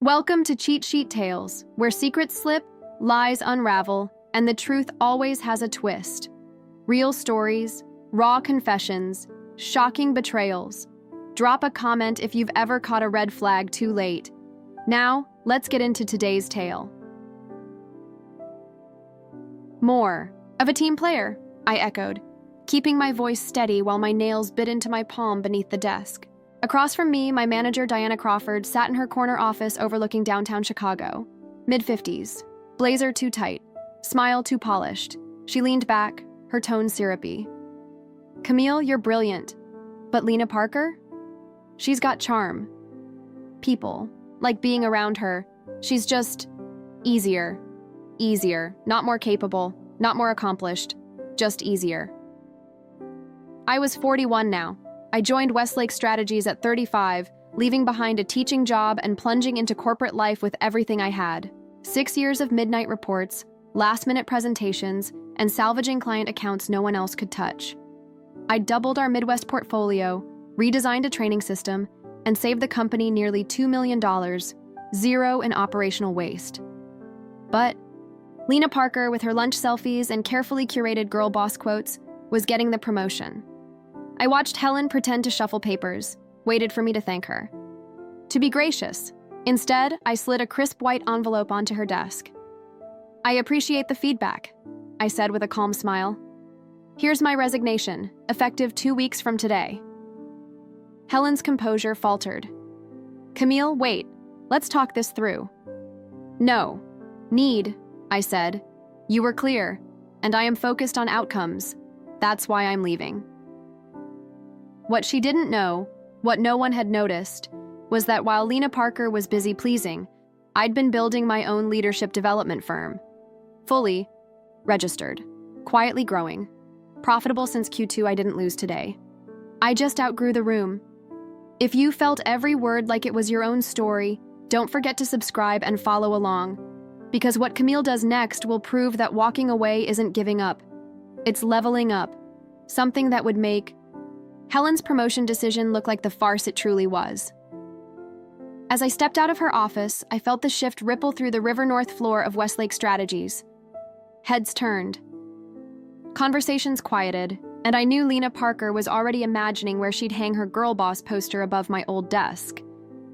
Welcome to Cheat Sheet Tales, where secrets slip, lies unravel, and the truth always has a twist. Real stories, raw confessions, shocking betrayals. Drop a comment if you've ever caught a red flag too late. Now, let's get into today's tale. More of a team player, I echoed, keeping my voice steady while my nails bit into my palm beneath the desk. Across from me, my manager, Diana Crawford, sat in her corner office overlooking downtown Chicago. Mid-50s, blazer too tight, smile too polished. She leaned back, her tone syrupy. Camille, you're brilliant. But Lena Parker? She's got charm. People, like being around her, she's just easier. Easier, not more capable, not more accomplished, just easier. I was 41 now. I joined Westlake Strategies at 35, leaving behind a teaching job and plunging into corporate life with everything I had. 6 years of midnight reports, last-minute presentations, and salvaging client accounts no one else could touch. I doubled our Midwest portfolio, redesigned a training system, and saved the company nearly $2 million, zero in operational waste. But Lena Parker, with her lunch selfies and carefully curated girl boss quotes, was getting the promotion. I watched Helen pretend to shuffle papers, waited for me to thank her. To be gracious, instead, I slid a crisp white envelope onto her desk. I appreciate the feedback, I said with a calm smile. Here's my resignation, effective 2 weeks from today. Helen's composure faltered. Camille, wait, let's talk this through. No, need, I said. You were clear, and I am focused on outcomes. That's why I'm leaving. What she didn't know, what no one had noticed, was that while Lena Parker was busy pleasing, I'd been building my own leadership development firm. Fully registered, quietly growing, profitable since Q2 I didn't lose today. I just outgrew the room. If you felt every word like it was your own story, don't forget to subscribe and follow along, because what Camille does next will prove that walking away isn't giving up. It's leveling up, something that would make Helen's promotion decision look like the farce it truly was. As I stepped out of her office, I felt the shift ripple through the River North floor of Westlake Strategies. Heads turned. Conversations quieted, and I knew Lena Parker was already imagining where she'd hang her girl boss poster above my old desk.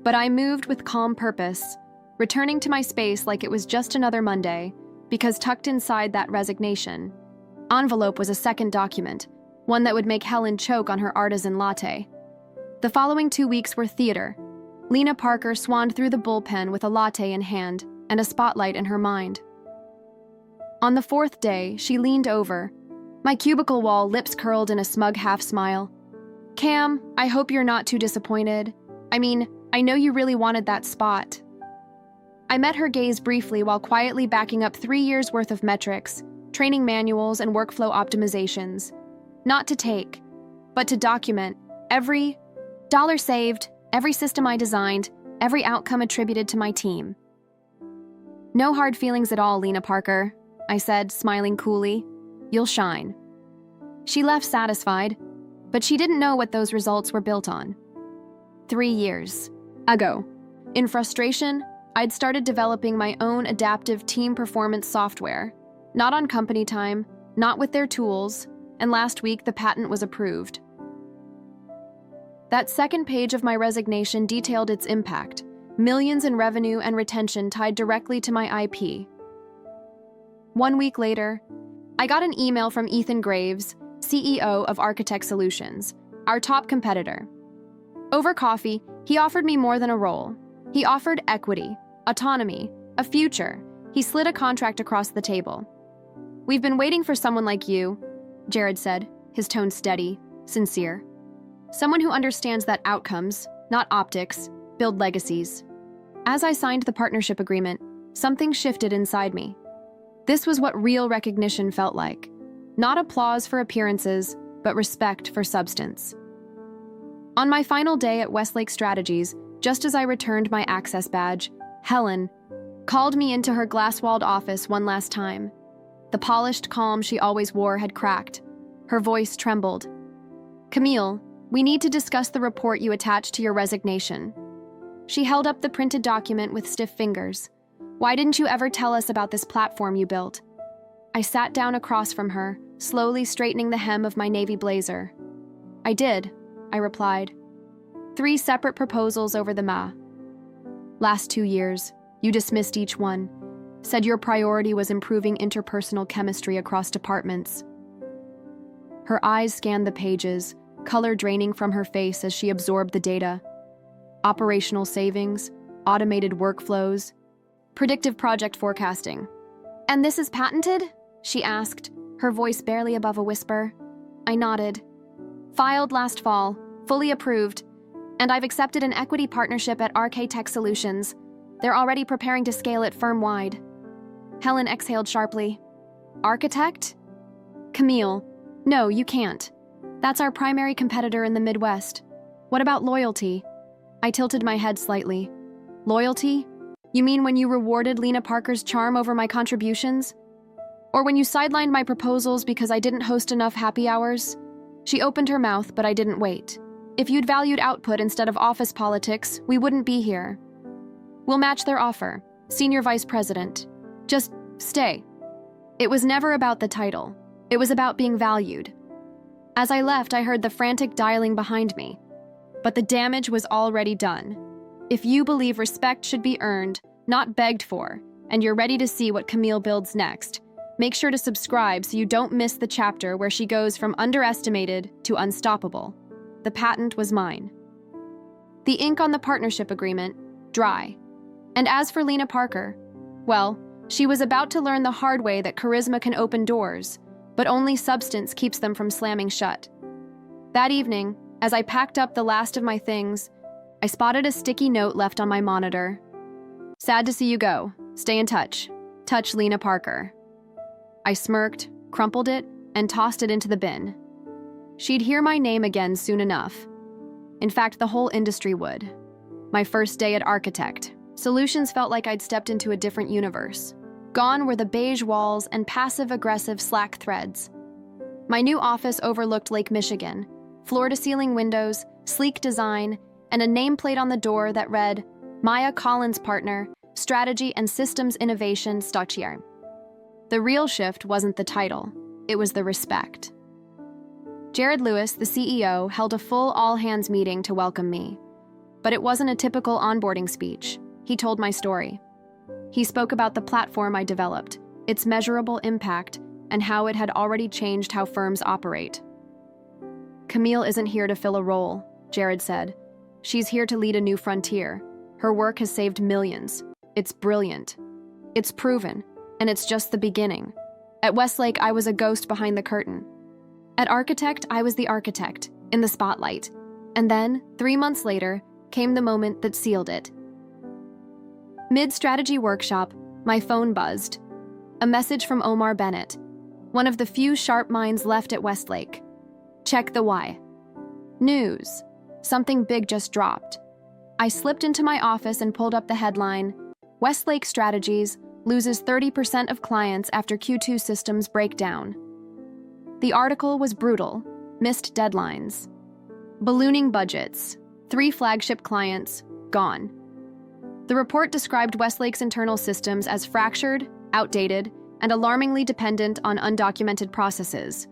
But I moved with calm purpose, returning to my space like it was just another Monday, because tucked inside that resignation envelope was a second document, one that would make Helen choke on her artisan latte. The following 2 weeks were theater. Lena Parker swanned through the bullpen with a latte in hand and a spotlight in her mind. On the fourth day, she leaned over, my cubicle wall lips curled in a smug half-smile. Cam, I hope you're not too disappointed. I know you really wanted that spot. I met her gaze briefly while quietly backing up 3 years' worth of metrics, training manuals, and workflow optimizations. Not to take, but to document every dollar saved, every system I designed, every outcome attributed to my team. No hard feelings at all, Lena Parker, I said, smiling coolly. You'll shine. She left satisfied, but she didn't know what those results were built on. 3 years ago, in frustration, I'd started developing my own adaptive team performance software, not on company time, not with their tools, and last week the patent was approved. That second page of my resignation detailed its impact, millions in revenue and retention tied directly to my IP. 1 week later, I got an email from Ethan Graves, CEO of Architect Solutions, our top competitor. Over coffee, he offered me more than a role. He offered equity, autonomy, a future. He slid a contract across the table. We've been waiting for someone like you, Jared said, his tone steady, sincere. Someone who understands that outcomes, not optics, build legacies. As I signed the partnership agreement, something shifted inside me. This was what real recognition felt like. Not applause for appearances, but respect for substance. On my final day at Westlake Strategies, just as I returned my access badge, Helen called me into her glass-walled office one last time. The polished calm she always wore had cracked. Her voice trembled. Camille, we need to discuss the report you attached to your resignation. She held up the printed document with stiff fingers. "Why didn't you ever tell us about this platform you built?" I sat down across from her, slowly straightening the hem of my navy blazer. "I did," I replied. 3 separate proposals over the last 2 years. You dismissed each one, said your priority was improving interpersonal chemistry across departments. Her eyes scanned the pages, color draining from her face as she absorbed the data. Operational savings, automated workflows, predictive project forecasting. "And this is patented?" she asked, her voice barely above a whisper. I nodded. "Filed last fall, fully approved, and I've accepted an equity partnership at RK Tech Solutions. They're already preparing to scale it firm-wide." Helen exhaled sharply. "Architect?" "Camille, no, you can't. That's our primary competitor in the Midwest. What about loyalty?" I tilted my head slightly. "Loyalty? You mean when you rewarded Lena Parker's charm over my contributions? Or when you sidelined my proposals because I didn't host enough happy hours?" She opened her mouth, but I didn't wait. "If you'd valued output instead of office politics, we wouldn't be here. We'll match their offer. Senior Vice President. Just stay." It was never about the title. It was about being valued. As I left, I heard the frantic dialing behind me. But the damage was already done. If you believe respect should be earned, not begged for, and you're ready to see what Camille builds next, make sure to subscribe so you don't miss the chapter where she goes from underestimated to unstoppable. The patent was mine. The ink on the partnership agreement, dry. And as for Lena Parker, well, she was about to learn the hard way that charisma can open doors, but only substance keeps them from slamming shut. That evening, as I packed up the last of my things, I spotted a sticky note left on my monitor. "Sad to see you go. Stay in touch. Touch Lena Parker." I smirked, crumpled it, and tossed it into the bin. She'd hear my name again soon enough. In fact, the whole industry would. My first day at Architect, Solutions felt like I'd stepped into a different universe. Gone were the beige walls and passive-aggressive Slack threads. My new office overlooked Lake Michigan, floor-to-ceiling windows, sleek design, and a nameplate on the door that read, "Maya Collins Partner, Strategy and Systems Innovation Stockier." The real shift wasn't the title, it was the respect. Jared Lewis, the CEO, held a full all-hands meeting to welcome me. But it wasn't a typical onboarding speech. He told my story. He spoke about the platform I developed, its measurable impact, and how it had already changed how firms operate. "Camille isn't here to fill a role," Jared said. "She's here to lead a new frontier. Her work has saved millions. It's brilliant. It's proven, and it's just the beginning. At Westlake, I was a ghost behind the curtain. At Architect, I was the architect, in the spotlight. And then, 3 months later, came the moment that sealed it. Mid-strategy workshop, my phone buzzed. A message from Omar Bennett, one of the few sharp minds left at Westlake. Check the why. News. Something big just dropped. I slipped into my office and pulled up the headline, "Westlake Strategies loses 30% of clients after Q2 systems breakdown." The article was brutal, missed deadlines. Ballooning budgets, 3 flagship clients, gone. The report described Westlake's internal systems as fractured, outdated, and alarmingly dependent on undocumented processes.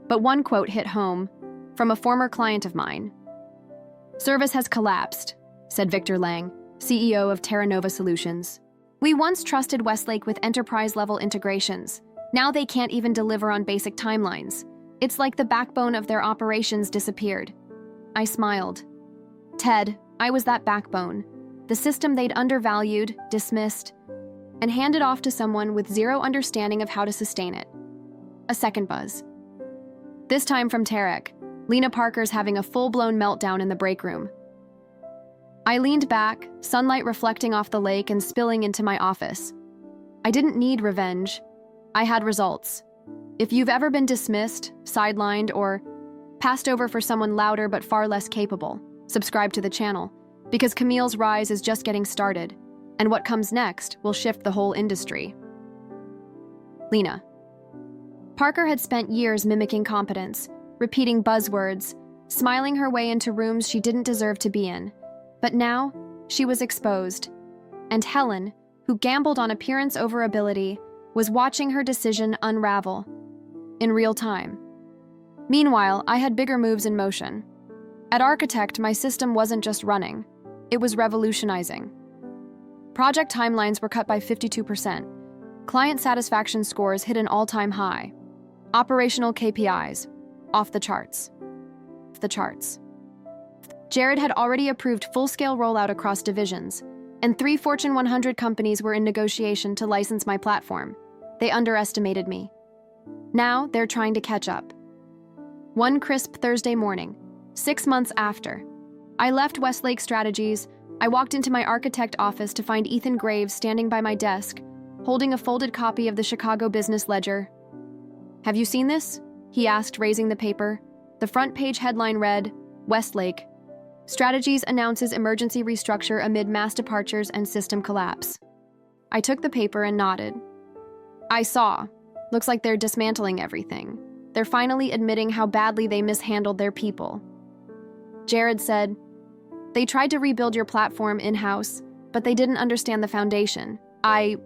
But one quote hit home, from a former client of mine. "Service has collapsed," said Victor Lang, CEO of Terra Nova Solutions. "We once trusted Westlake with enterprise-level integrations. Now they can't even deliver on basic timelines. It's like the backbone of their operations disappeared." I smiled. Ted, I was that backbone. The system they'd undervalued, dismissed, and handed off to someone with zero understanding of how to sustain it. A second buzz. This time from Tarek. Lena Parker's having a full-blown meltdown in the break room. I leaned back, sunlight reflecting off the lake and spilling into my office. I didn't need revenge. I had results. If you've ever been dismissed, sidelined, or passed over for someone louder but far less capable, subscribe to the channel, because Camille's rise is just getting started, and what comes next will shift the whole industry. Lena. Parker had spent years mimicking competence, repeating buzzwords, smiling her way into rooms she didn't deserve to be in. But now, she was exposed. And Helen, who gambled on appearance over ability, was watching her decision unravel in real time. Meanwhile, I had bigger moves in motion. At Architect, my system wasn't just running, it was revolutionizing. Project timelines were cut by 52%. Client satisfaction scores hit an all-time high. Operational KPIs, off the charts. Jared had already approved full-scale rollout across divisions, and 3 Fortune 100 companies were in negotiation to license my platform. They underestimated me. Now they're trying to catch up. One crisp Thursday morning, 6 months after, I left Westlake Strategies. I walked into my architect office to find Ethan Graves standing by my desk, holding a folded copy of the Chicago Business Ledger. "Have you seen this?" he asked, raising the paper. The front page headline read, "Westlake Strategies announces emergency restructure amid mass departures and system collapse." I took the paper and nodded. "I saw. Looks like they're dismantling everything. They're finally admitting how badly they mishandled their people." Jared said, "They tried to rebuild your platform in-house, but they didn't understand the foundation." I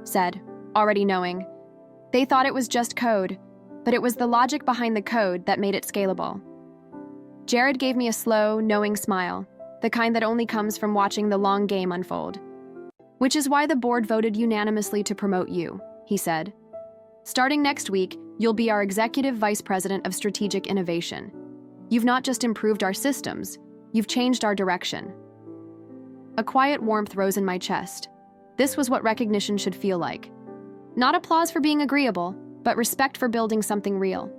said, already knowing. "They thought it was just code, but it was the logic behind the code that made it scalable." Jared gave me a slow, knowing smile, the kind that only comes from watching the long game unfold. "Which is why the board voted unanimously to promote you," he said. "Starting next week, you'll be our Executive Vice President of Strategic Innovation. You've not just improved our systems, you've changed our direction." A quiet warmth rose in my chest. This was what recognition should feel like. Not applause for being agreeable, but respect for building something real.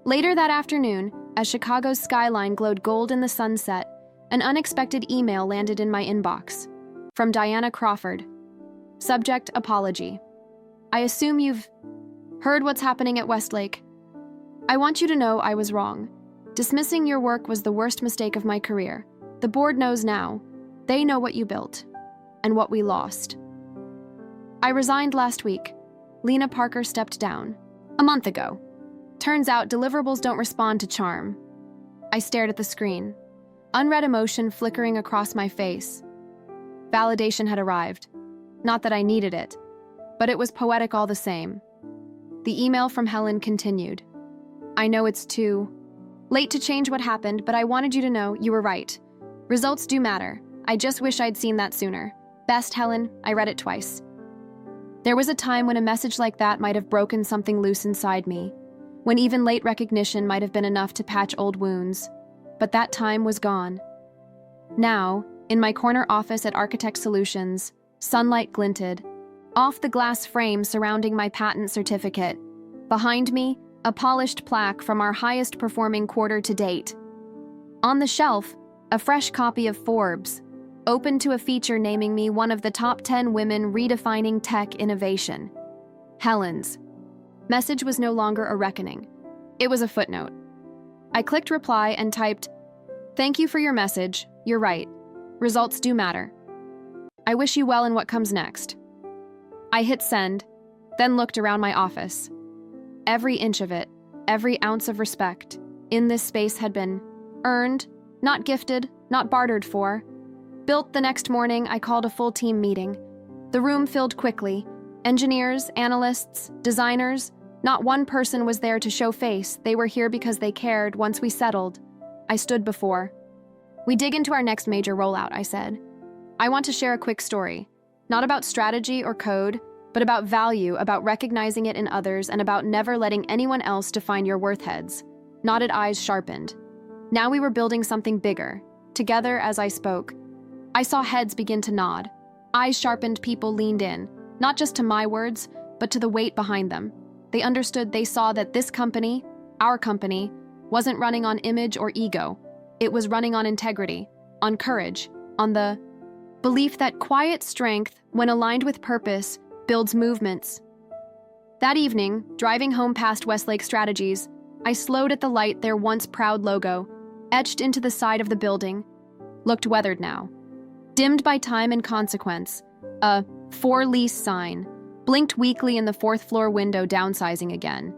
Later that afternoon, as Chicago's skyline glowed gold in the sunset, an unexpected email landed in my inbox. From Diana Crawford. Subject, apology. "I assume you've heard what's happening at Westlake. I want you to know I was wrong. Dismissing your work was the worst mistake of my career. The board knows now. They know what you built and what we lost. I resigned last week. Lena Parker stepped down. A month ago. Turns out deliverables don't respond to charm." I stared at the screen, unread emotion flickering across my face. Validation had arrived. Not that I needed it, but it was poetic all the same. The email from Helen continued. "I know it's too late to change what happened, but I wanted you to know you were right. Results do matter. I just wish I'd seen that sooner. Best, Helen." I read it twice. There was a time when a message like that might have broken something loose inside me, when even late recognition might have been enough to patch old wounds. But that time was gone. Now, in my corner office at Architect Solutions, sunlight glinted. Off the glass frame surrounding my patent certificate. Behind me, a polished plaque from our highest performing quarter to date. On the shelf, a fresh copy of Forbes, open to a feature naming me one of the top 10 women redefining tech innovation. Helen's message was no longer a reckoning. It was a footnote. I clicked reply and typed, "Thank you for your message. You're right. Results do matter. I wish you well in what comes next." I hit send, then looked around my office. Every inch of it, every ounce of respect in this space had been earned, not gifted, not bartered for. Built the next morning, I called a full team meeting. The room filled quickly. Engineers, analysts, designers, not one person was there to show face. They were here because they cared. Once we settled, I stood before. "We dig into our next major rollout," I said. "I want to share a quick story. Not about strategy or code, but about value, about recognizing it in others, and about never letting anyone else define your worth." Heads nodded, eyes sharpened. Now we were building something bigger. Together, as I spoke, I saw heads begin to nod. Eyes sharpened, people leaned in, not just to my words, but to the weight behind them. They understood, they saw that this company, our company, wasn't running on image or ego. It was running on integrity, on courage, on the belief that quiet strength, when aligned with purpose, builds movements. That evening, driving home past Westlake Strategies, I slowed at the light, their once proud logo, etched into the side of the building, looked weathered now. Dimmed by time and consequence, a "for lease" sign blinked weakly in the 4th floor window, downsizing again.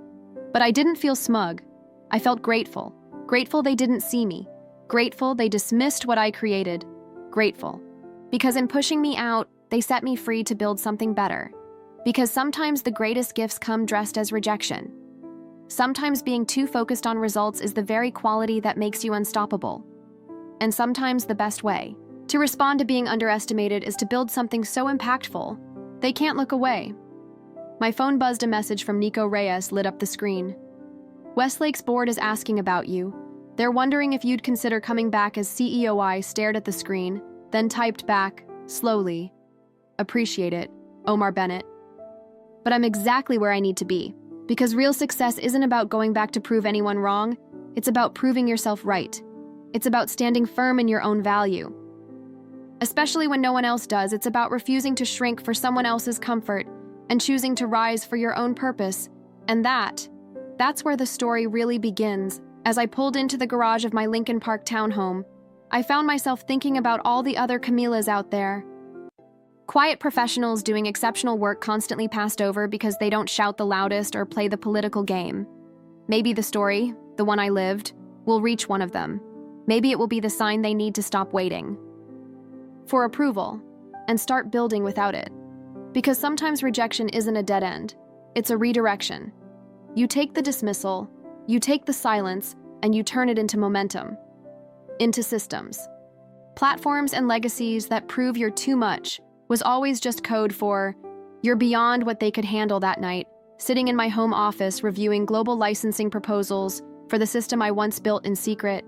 But I didn't feel smug. I felt grateful. Grateful they didn't see me. Grateful they dismissed what I created. grateful. Because in pushing me out, they set me free to build something better. Because sometimes the greatest gifts come dressed as rejection. Sometimes being too focused on results is the very quality that makes you unstoppable. And sometimes the best way to respond to being underestimated is to build something so impactful, they can't look away. My phone buzzed. A message from Nico Reyes lit up the screen. Westlake's board is asking about you. They're wondering if you'd consider coming back as CEO. I stared at the screen, then typed back, slowly. Appreciate it, Omar Bennett. But I'm exactly where I need to be, because real success isn't about going back to prove anyone wrong, it's about proving yourself right. It's about standing firm in your own value. Especially when no one else does, it's about refusing to shrink for someone else's comfort and choosing to rise for your own purpose. And that's where the story really begins. As I pulled into the garage of my Lincoln Park townhome, I found myself thinking about all the other Camillas out there. Quiet professionals doing exceptional work constantly passed over because they don't shout the loudest or play the political game. Maybe the story, the one I lived, will reach one of them. Maybe it will be the sign they need to stop waiting for approval and start building without it. Because sometimes rejection isn't a dead end, it's a redirection. You take the dismissal, you take the silence, and you turn it into momentum, into systems. Platforms and legacies that prove you're too much was always just code for you're beyond what they could handle. That night, sitting in my home office reviewing global licensing proposals for the system I once built in secret,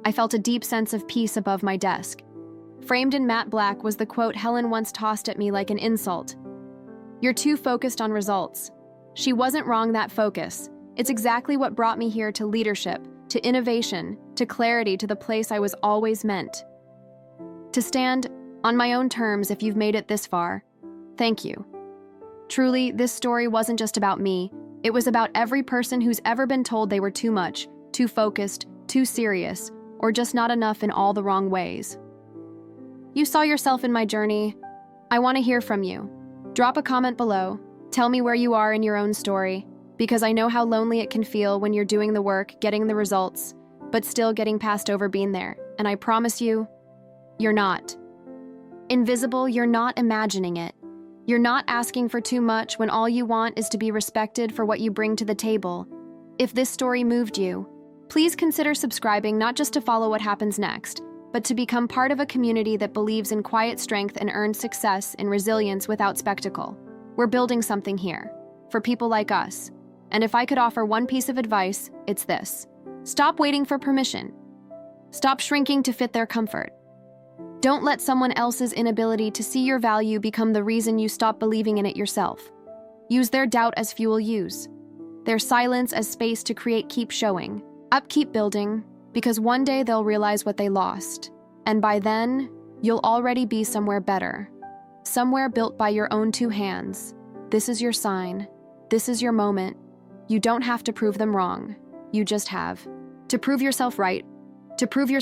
I felt a deep sense of peace above my desk. Framed in matte black was the quote Helen once tossed at me like an insult. You're too focused on results. She wasn't wrong. That focus, it's exactly what brought me here, to leadership, to innovation, to clarity, to the place I was always meant to stand on my own terms. If you've made it this far, thank you. Truly, this story wasn't just about me. It was about every person who's ever been told they were too much, too focused, too serious, or just not enough in all the wrong ways. You saw yourself in my journey. I want to hear from you. Drop a comment below. Tell me where you are in your own story, because I know how lonely it can feel when you're doing the work, getting the results, but still getting passed over being there. And I promise you, you're not invisible. You're not imagining it. You're not asking for too much when all you want is to be respected for what you bring to the table. If this story moved you, please consider subscribing, not just to follow what happens next, but to become part of a community that believes in quiet strength and earned success in resilience without spectacle. We're building something here, for people like us. And if I could offer one piece of advice, it's this. Stop waiting for permission. Stop shrinking to fit their comfort. Don't let someone else's inability to see your value become the reason you stop believing in it yourself. Use their doubt as fuel. Use their silence as space to create. Keep showing up, keep building, because one day they'll realize what they lost. And by then, you'll already be somewhere better. Somewhere built by your own two hands. This is your sign. This is your moment. You don't have to prove them wrong. You just have to prove yourself right, to prove yourself